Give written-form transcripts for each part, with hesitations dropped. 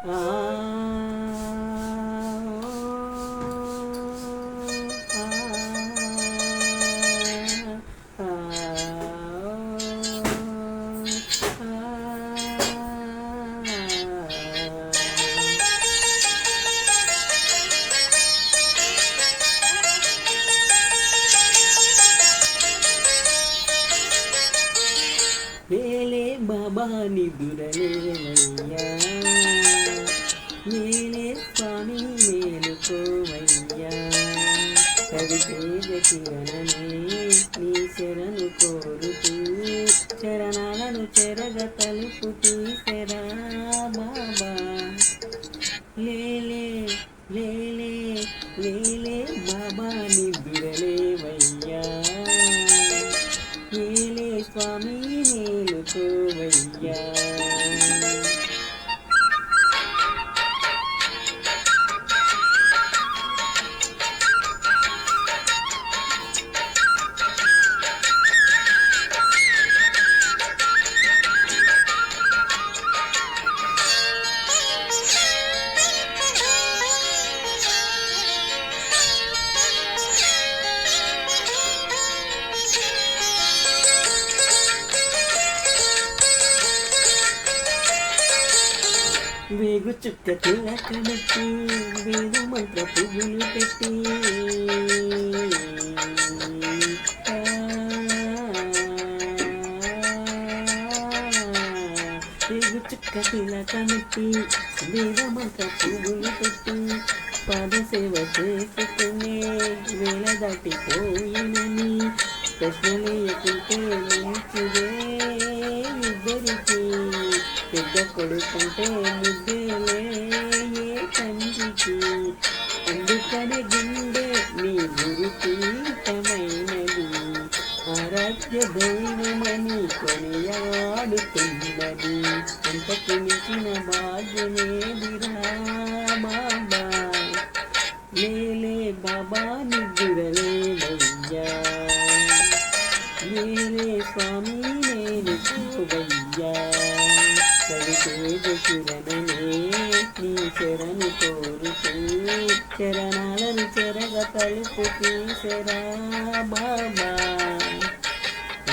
ఆ వేలే బాబా నిదురలేవయ్యా, మేలే స్వామి మేలుకోవయ్యా, కవితేజ కిరణమే నీ శరణు కోరుతూ, చరణాలను చెరగ తలుపు తీసెరా బాబా. లేలే లేలే లేలే బాబా నిదురలేవయ్యా, మేలే స్వామి మేలుకోవయ్యా. వేగు చుక్క తిలకబెట్టి, వేద మంత్ర పువ్వులు పెట్టి, వేగు చుక్క తిలకబెట్టి, వేద మంత్ర పువ్వులు పెట్టి, పాదసేవ చేసుకునే వేళ దాటిపోయినని ప్రశ్నలేయకుంటే మంచిదే ఇద్దరికి. పెద్ద కొడుకుంటే ముద్దేలే ఏ తండ్రికి, అందుకని గుండె నీ గురుపీఠమైనది, ఆరాధ్య దైవమని కొనియాడుతున్నది. అంతకు మించిన భాగ్యమేదిరా బాబా. లేలే బాబా నిద్దురలేవయ్యా, లేలే స్వామి మేలుకోవయ్యా, కవితేజ కిరణమే నీ శరణు కోరుతూ, చరణాలను చెరగ తలుపు తీసెరా బాబా.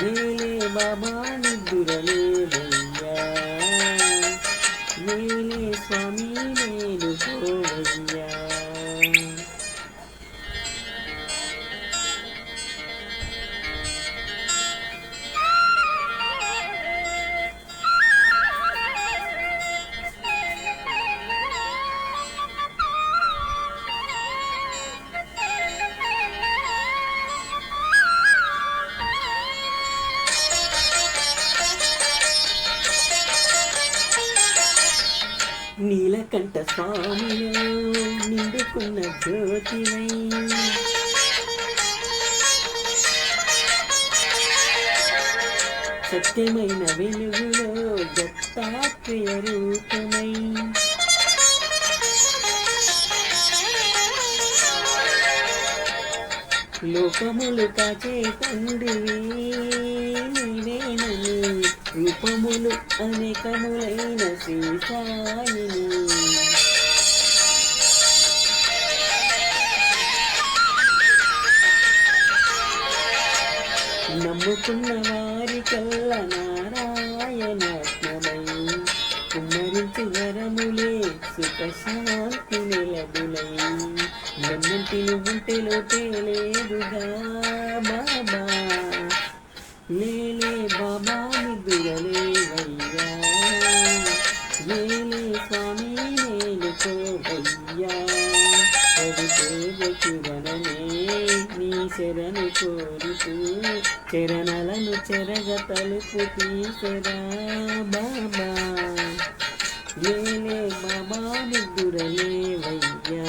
లేలే బాబా నిద్దురలేవయ్యా, లేలే స్వామి మేలుకోవయ్యా. నీలకంఠ స్వామిలో నిండుకున్న జ్యోతివై, సత్యమైన వెలుగులో దత్తాత్రేయ రూపమై, లోకములు కాచే తండ్రివి నీవేనని, రూపములు అనేకములైన శ్రీ సాయిని. నమ్ముకున్న వారికల్ల నారాయణాత్మమై, కుమ్మరించు వరములే సుఖశాంతి నిలబులై, నన్నంటిని ఉంటే లోటే లేదుగా బాబా. లేలే బాబా నిద్దురలేవయ్యా, లేలే స్వామి మేలుకోవయ్యా, కవితేజ కిరణమే నీ శరణు కోరుతూ, చరణాలను చెరగ తలుపు తీసెరా బాబా. లేలే బాబా నిద్దురలేవయ్యా,